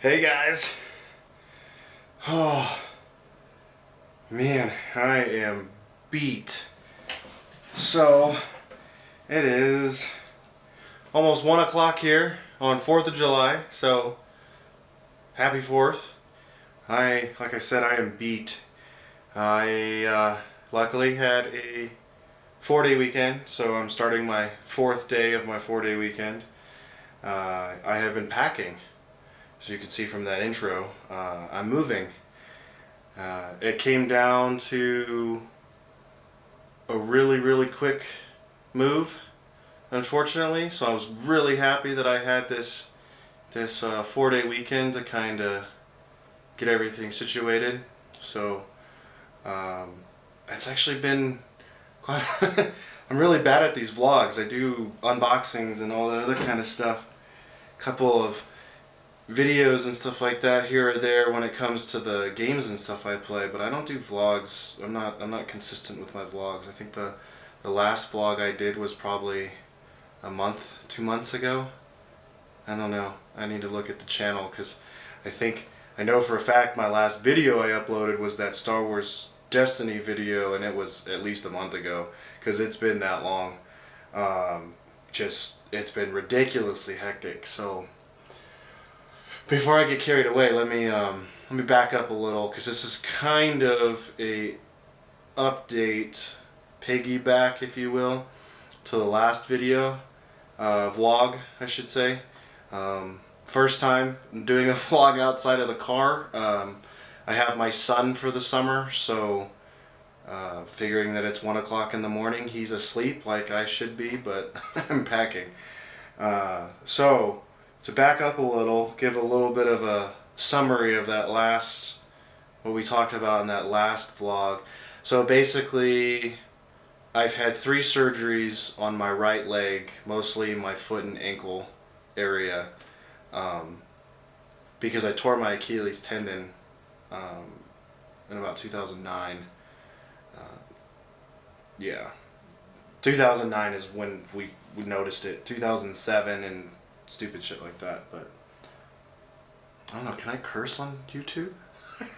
Hey guys. Oh man, I am beat. So it is almost 1 o'clock here on 4th of July, so happy 4th. Like I said, I am beat. I luckily had a 4-day weekend, so I'm starting my 4th day of my 4-day weekend. I have been packing. As you can see from that intro, I'm moving. It came down to a really quick move, unfortunately. So I was really happy that I had this 4-day weekend to kind of get everything situated. So it's actually been quite. I'm really bad at these vlogs. I do unboxings and all that other kind of stuff. A couple of videos and stuff like that here or there when it comes to the games and stuff I play, but I don't do vlogs. I'm not consistent with my vlogs. I think the last vlog I did was probably a month, 2 months ago. I don't know. I need to look at the channel because I know for a fact my last video I uploaded was that Star Wars Destiny video, and it was at least a month ago because it's been that long. It's been ridiculously hectic. So before I get carried away, let me back up a little because this is kind of a update, piggyback, if you will, to the last video, vlog, I should say. First time doing a vlog outside of the car. I have my son for the summer, so figuring that it's 1 o'clock in the morning, he's asleep like I should be, but I'm packing. So to back up a little, give a little bit of a summary of that last, what we talked about in that last vlog. So basically, I've had 3 surgeries on my right leg, mostly my foot and ankle area, because I tore my Achilles tendon in about 2009. Yeah, 2009 is when we noticed it. 2007 and stupid shit like that, but I don't know, can I curse on YouTube?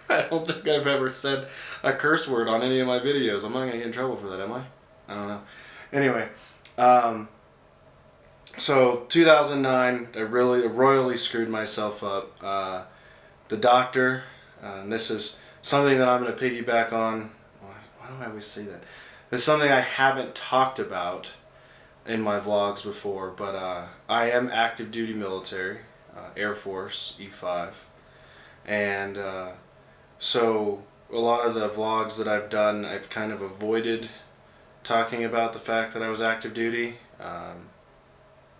I don't think I've ever said a curse word on any of my videos. I'm not gonna get in trouble for that, am I? I don't know. Anyway, so 2009, I royally screwed myself up. The doctor, and this is something that I'm gonna piggyback on. Why do I always say that? This is something I haven't talked about in my vlogs before, but I am active duty military, Air Force, E5, and so a lot of the vlogs that I've done, I've kind of avoided talking about the fact that I was active duty.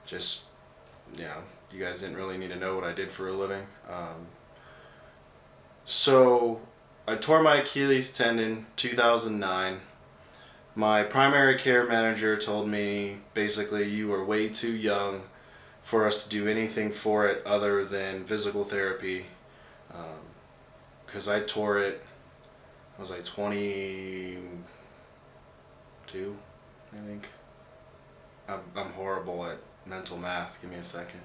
Just, you know, you guys didn't really need to know what I did for a living. So I tore my Achilles tendon 2009. My primary care manager told me, basically, you are way too young for us to do anything for it other than physical therapy. Because I tore it, I was like 22, I think. I'm horrible at mental math. Give me a second.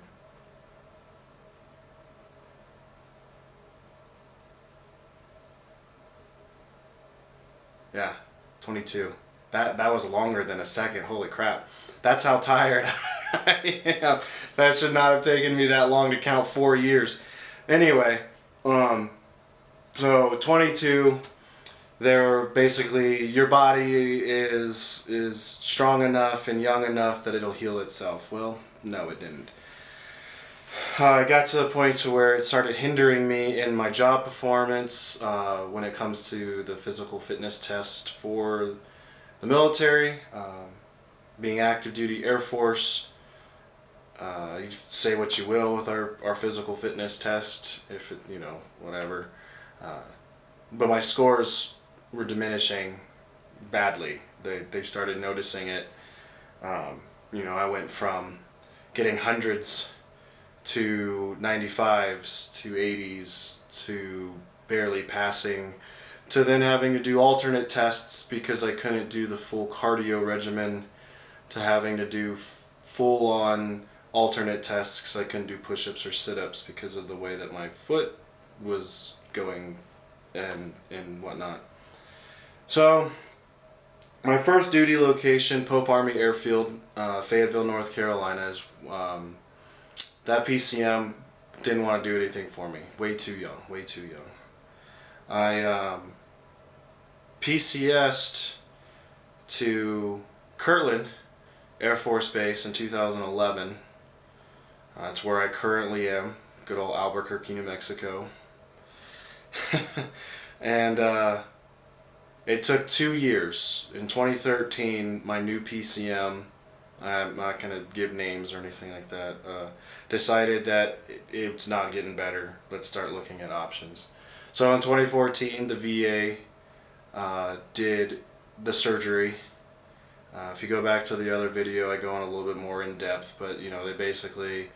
Yeah, 22. That was longer than a second. Holy crap. That's how tired I am. That should not have taken me that long to count 4 years. Anyway, so 22, they're basically, your body is strong enough and young enough that it'll heal itself. Well, no, it didn't. I got to the point to where it started hindering me in my job performance when it comes to the physical fitness test for the military, being active duty Air Force. You say what you will with our physical fitness test, if it, whatever. But my scores were diminishing badly. They started noticing it. I went from getting hundreds to 95s to 80s to barely passing to then having to do alternate tests because I couldn't do the full cardio regimen to having to do full on alternate tests because I couldn't do push-ups or sit-ups because of the way that my foot was going and whatnot. So my first duty location, Pope Army Airfield, Fayetteville, North Carolina, is that PCM didn't want to do anything for me. Way too young. I PCS'd to Kirtland Air Force Base in 2011. That's where I currently am. Good old Albuquerque, New Mexico. And it took 2 years. In 2013, my new PCM, I'm not going to give names or anything like that, decided that it's not getting better. Let's start looking at options. So in 2014, the VA did the surgery. If you go back to the other video, I go on a little bit more in depth, but they basically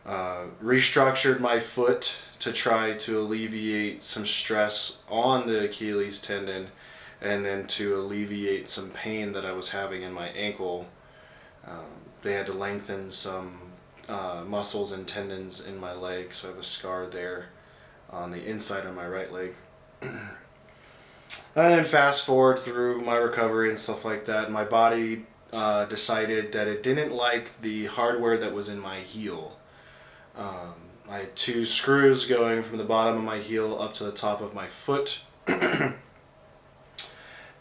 restructured my foot to try to alleviate some stress on the Achilles tendon and then to alleviate some pain that I was having in my ankle. They had to lengthen some muscles and tendons in my leg, so I have a scar there on the inside of my right leg. And then fast forward through my recovery and stuff like that, my body decided that it didn't like the hardware that was in my heel. I had 2 screws going from the bottom of my heel up to the top of my foot.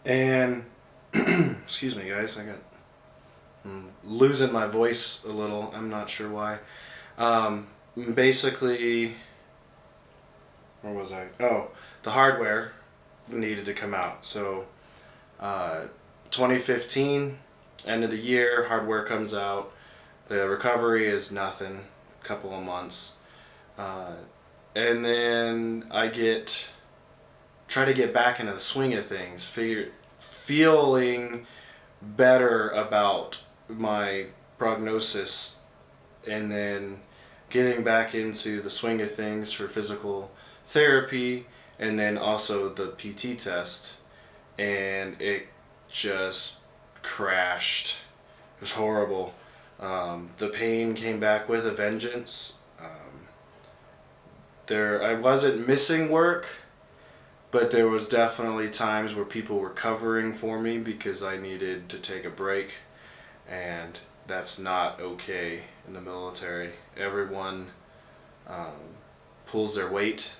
And, excuse me guys, I'm losing my voice a little, I'm not sure why. Basically, where was I? Oh, the hardware needed to come out. So 2015, end of the year, hardware comes out. The recovery is nothing, a couple of months. And then I try to get back into the swing of things, feeling better about my prognosis, and then getting back into the swing of things for physical therapy, and then also the PT test, and it just crashed. It was horrible. The pain came back with a vengeance. I wasn't missing work, but there was definitely times where people were covering for me because I needed to take a break, and that's not okay in the military. Everyone pulls their weight,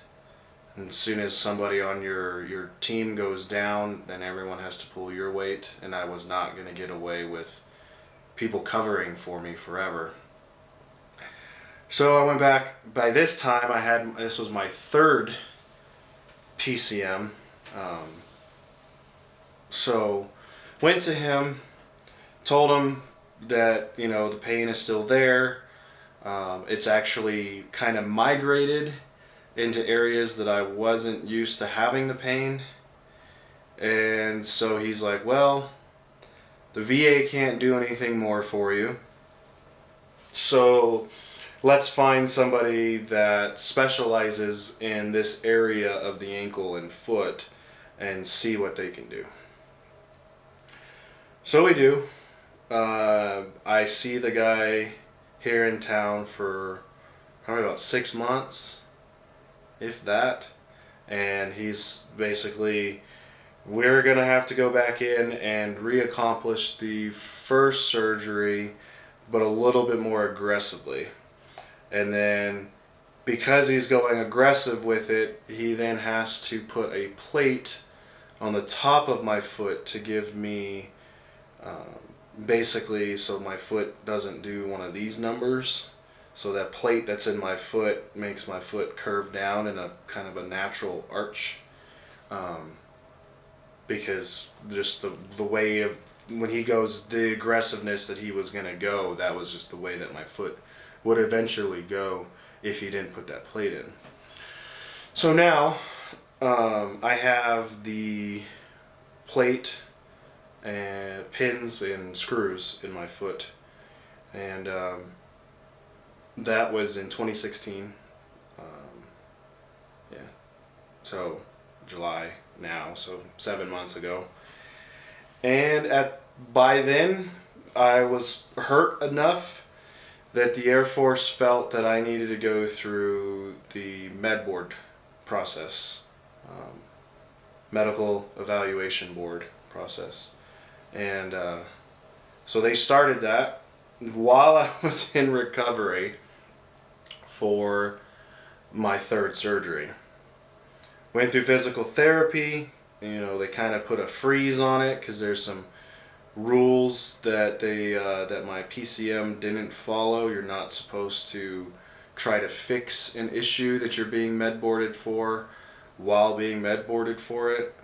and as soon as somebody on your team goes down, then everyone has to pull your weight, and I was not going to get away with people covering for me forever. So I went back. By this time, this was my 3rd PCM. So went to him, told him that the pain is still there. It's actually kind of migrated into areas that I wasn't used to having the pain. And so he's like, well, the VA can't do anything more for you, so let's find somebody that specializes in this area of the ankle and foot and see what they can do. So we do. I see the guy here in town for probably about 6 months, if that, and he's basically, we're gonna have to go back in and reaccomplish the first surgery, but a little bit more aggressively. And then because he's going aggressive with it, he then has to put a plate on the top of my foot to give me basically so my foot doesn't do one of these numbers. So that plate that's in my foot makes my foot curve down in a kind of a natural arch, because just the way of when he goes, the aggressiveness that he was going to go, that was just the way that my foot would eventually go if you didn't put that plate in. So now I have the plate and pins and screws in my foot, and that was in 2016. Yeah, so July now, so 7 months ago. And by then, I was hurt enough that the Air Force felt that I needed to go through the med board process, medical evaluation board process. And so they started that while I was in recovery for my third surgery. Went through physical therapy. They kind of put a freeze on it because there's some rules that that my PCM didn't follow. You're not supposed to try to fix an issue that you're being med boarded for while being med boarded for it.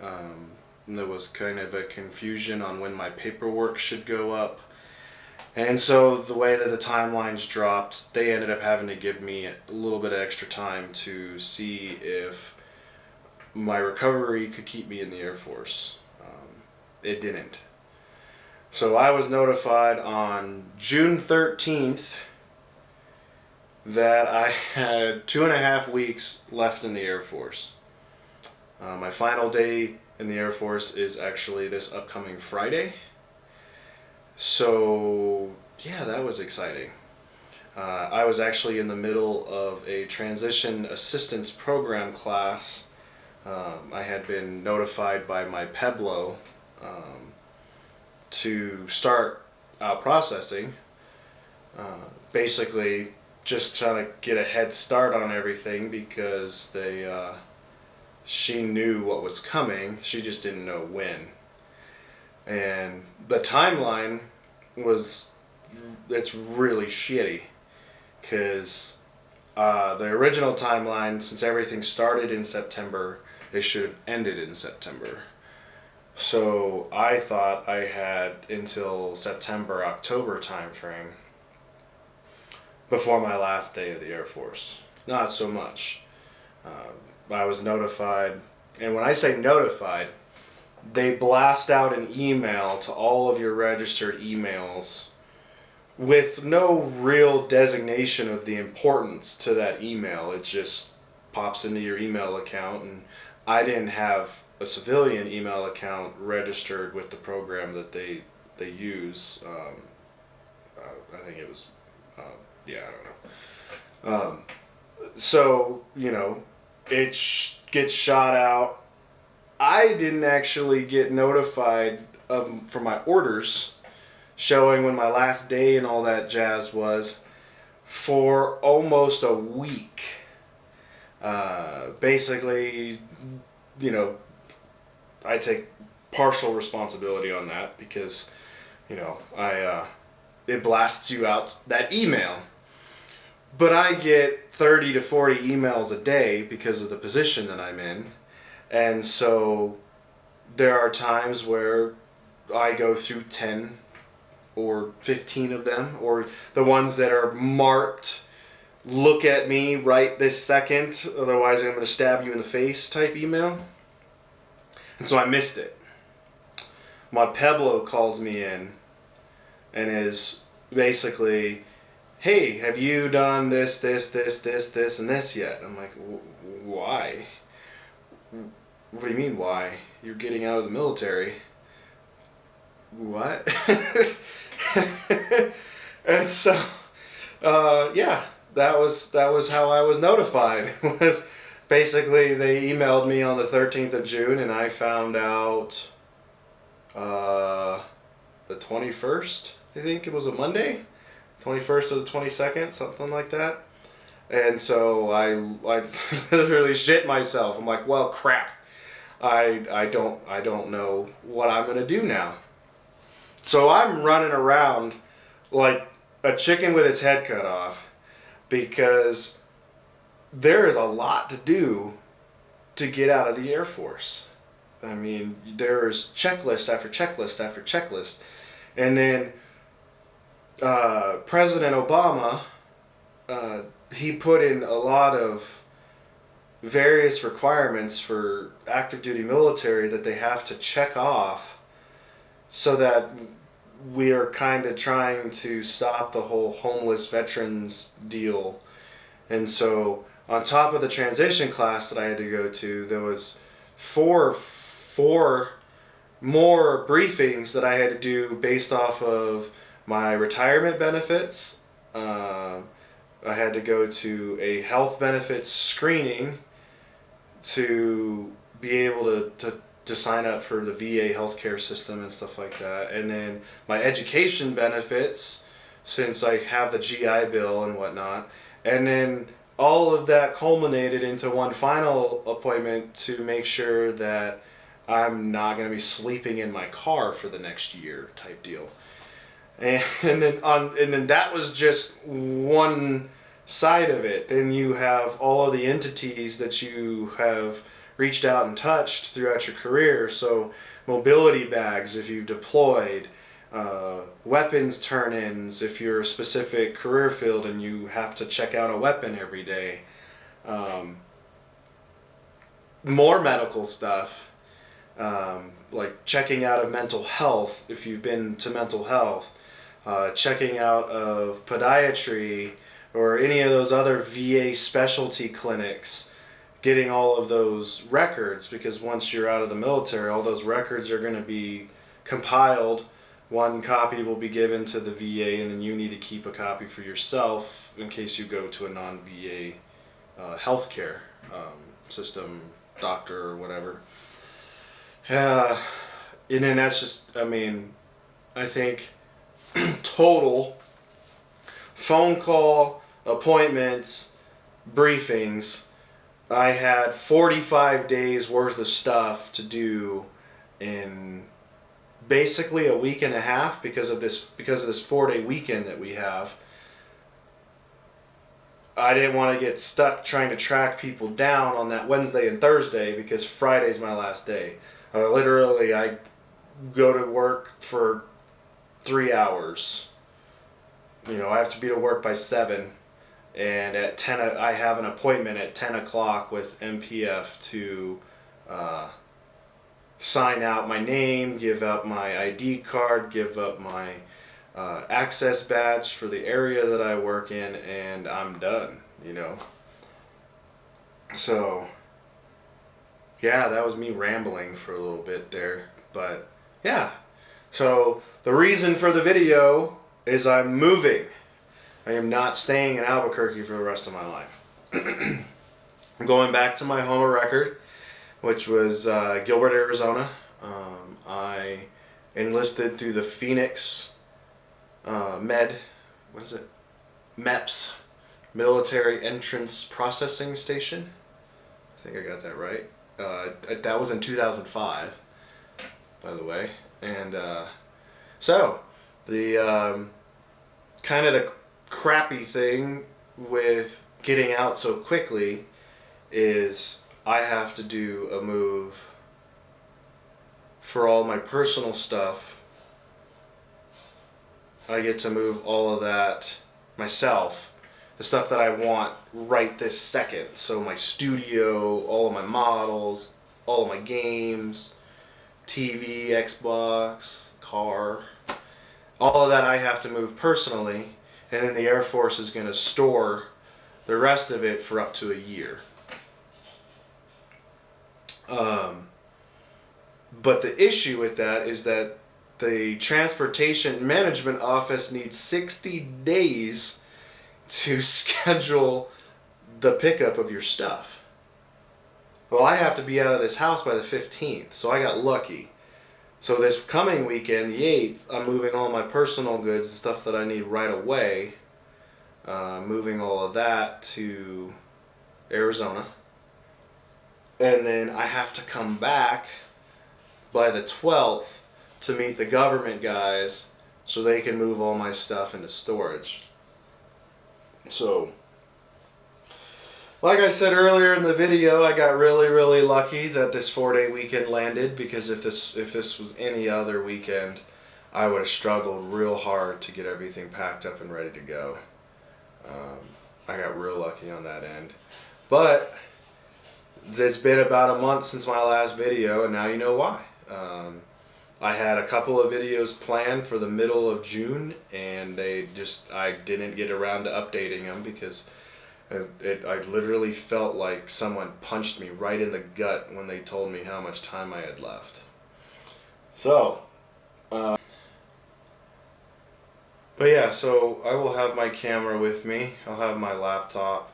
There was kind of a confusion on when my paperwork should go up. And so the way that the timelines dropped, they ended up having to give me a little bit of extra time to see if my recovery could keep me in the Air Force. It didn't. So I was notified on June 13th that I had 2.5 weeks left in the Air Force. My final day in the Air Force is actually this upcoming Friday. So yeah, that was exciting. I was actually in the middle of a transition assistance program class. I had been notified by my Peblo to start out processing. Basically, just trying to get a head start on everything because she knew what was coming. She just didn't know when. And the timeline it's really shitty because the original timeline, since everything started in September, it should have ended in September. So I thought I had until September, October timeframe before my last day of the Air Force. Not so much. I was notified, and when I say notified, they blast out an email to all of your registered emails with no real designation of the importance to that email. It just pops into your email account, and I didn't have a civilian email account registered with the program that they use. I think it was, I don't know. So, it gets shot out. I didn't actually get notified for my orders showing when my last day and all that jazz was for almost a week. Basically, I take partial responsibility on that because, it blasts you out that email. But I get 30 to 40 emails a day because of the position that I'm in. And so there are times where I go through 10 or 15 of them, or the ones that are marked, look at me right this second, otherwise I'm going to stab you in the face type email. And so I missed it. My Peblo calls me in and is basically, hey, have you done this, and this yet? I'm like, why? What do you mean, why? You're getting out of the military. What? And so, yeah, that was how I was notified. Was basically they emailed me on the 13th of June, and I found out the 21st. I think it was a Monday, 21st or the 22nd, something like that. And so I literally shit myself. I'm like, well, crap. I don't know what I'm gonna do now. So I'm running around like a chicken with its head cut off because there is a lot to do to get out of the Air Force. I mean, there's checklist after checklist after checklist. And then President Obama he put in a lot of various requirements for active duty military that they have to check off, so that we are kind of trying to stop the whole homeless veterans deal. And so on top of the transition class that I had to go to, there was four more briefings that I had to do based off of my retirement benefits. I had to go to a health benefits screening to be able to sign up for the VA healthcare system and stuff like that. And then my education benefits, since I have the GI Bill and whatnot. And then all of that culminated into one final appointment to make sure that I'm not going to be sleeping in my car for the next year type deal. And then that was just one side of it. Then you have all of the entities that you have reached out and touched throughout your career. So mobility bags if you've deployed, weapons turn-ins if you're a specific career field and you have to check out a weapon every day. More medical stuff, like checking out of mental health if you've been to mental health, checking out of podiatry or any of those other VA specialty clinics, getting all of those records, because once you're out of the military, all those records are going to be compiled. One copy will be given to the VA, and then you need to keep a copy for yourself in case you go to a non-VA healthcare system, doctor or whatever. And then that's just, I think total phone call, appointments, briefings, I had 45 days worth of stuff to do in basically a week and a half because of this 4-day weekend that we have. I didn't want to get stuck trying to track people down on that Wednesday and Thursday because Friday's my last day. I go to work for 3 hours. I have to be to work by 7. And at 10, I have an appointment at 10 o'clock with MPF to sign out my name, give up my ID card, give up my access badge for the area that I work in, and I'm done, So, yeah, that was me rambling for a little bit there. But, yeah. So, the reason for the video is I'm moving. I am not staying in Albuquerque for the rest of my life. I'm going back to my home of record, which was Gilbert, Arizona. I enlisted through the Phoenix MEPS, Military Entrance Processing Station. I think I got that right. That was in 2005, by the way. And so, the kind of the crappy thing with getting out so quickly is I have to do a move for all my personal stuff. I get to move all of that myself, the stuff that I want right this second. So my studio, all of my models, all of my games, TV, Xbox, car, all of that I have to move personally. And then the Air Force is going to store the rest of it for up to a year. But the issue with that is that the Transportation Management Office needs 60 days to schedule the pickup of your stuff. Well, I have to be out of this house by the 15th, so I got lucky. So this coming weekend, the 8th, I'm moving all my personal goods, the stuff that I need right away, moving all of that to Arizona. And then I have to come back by the 12th to meet the government guys so they can move all my stuff into storage. So, like I said earlier in the video, I got really, really lucky that this 4-day weekend landed, because if this was any other weekend, I would have struggled real hard to get everything packed up and ready to go. I got real lucky on that end. But it's been about a month since my last video, and now you know why. I had a couple of videos planned for the middle of June, and I didn't get around to updating them because I literally felt like someone punched me right in the gut when they told me how much time I had left. So, but yeah, so I will have my camera with me. I'll have my laptop.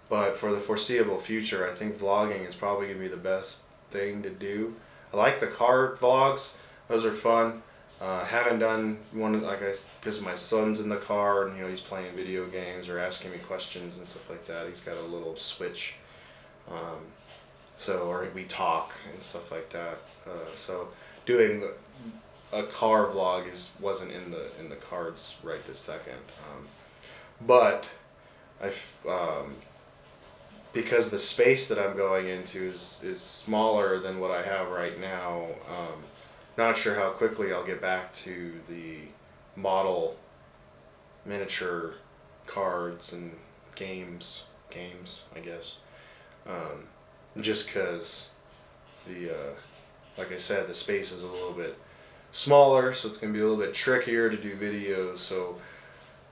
But for the foreseeable future, I think vlogging is probably going to be the best thing to do. I like the car vlogs. Those are fun. Haven't done one because my son's in the car and he's playing video games or asking me questions and stuff like that. He's got a little Switch, or we talk and stuff like that. So doing a car vlog wasn't in the cards right this second. But because the space that I'm going into is smaller than what I have right now. Not sure how quickly I'll get back to the model miniature cards and games, I guess. Just because like I said, the space is a little bit smaller, so it's going to be a little bit trickier to do videos. So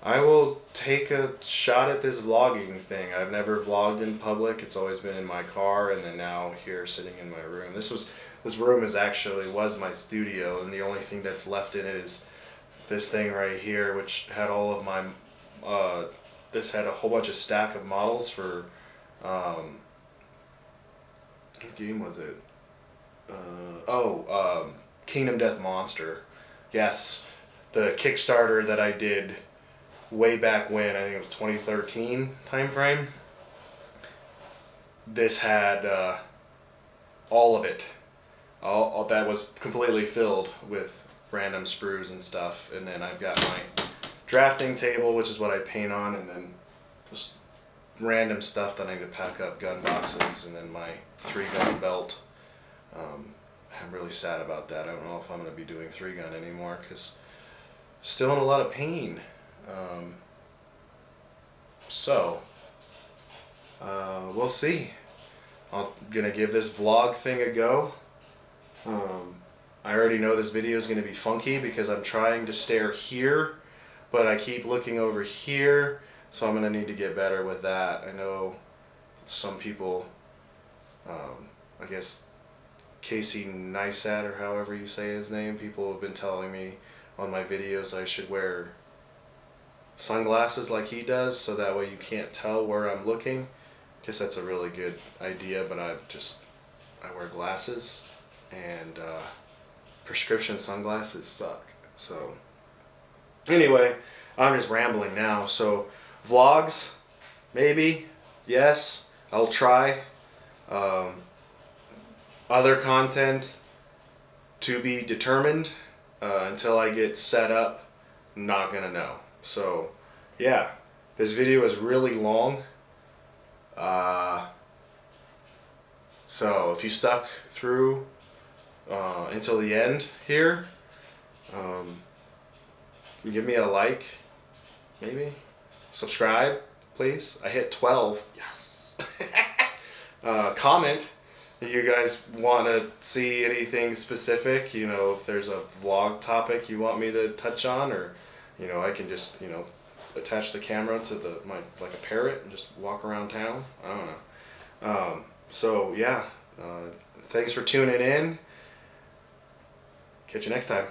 I will take a shot at this vlogging thing. I've never vlogged in public. It's always been in my car, and then now here sitting in my room. This room was my studio, and the only thing that's left in it is this thing right here, which had all of my, this had a whole bunch of stack of models for, what game was it? Kingdom Death Monster. Yes, the Kickstarter that I did way back when, I think it was 2013 time frame. This had all of it. All that was completely filled with random sprues and stuff, and then I've got my drafting table, which is what I paint on, and then just random stuff that I need to pack up, gun boxes, and then my 3-gun belt. I'm really sad about that. I don't know if I'm going to be doing 3-gun anymore because still in a lot of pain. We'll see. I'm gonna give this vlog thing a go. I already know this video is going to be funky because I'm trying to stare here, but I keep looking over here, so I'm going to need to get better with that. I know some people, I guess Casey Neistat, or however you say his name, people have been telling me on my videos I should wear sunglasses like he does, so that way you can't tell where I'm looking. I guess that's a really good idea, but I wear glasses, and prescription sunglasses suck. So anyway, I'm just rambling now. So vlogs, maybe, yes, I'll try. Other content to be determined. Until I get set up, I'm not gonna know. So yeah, this video is really long. So if you stuck through until the end here, give me a like, maybe subscribe, please. I hit 12. Yes. Comment if you guys want to see anything specific, if there's a vlog topic you want me to touch on, or I can just attach the camera to like a parrot and just walk around town. I don't know. So yeah, thanks for tuning in. Catch you next time.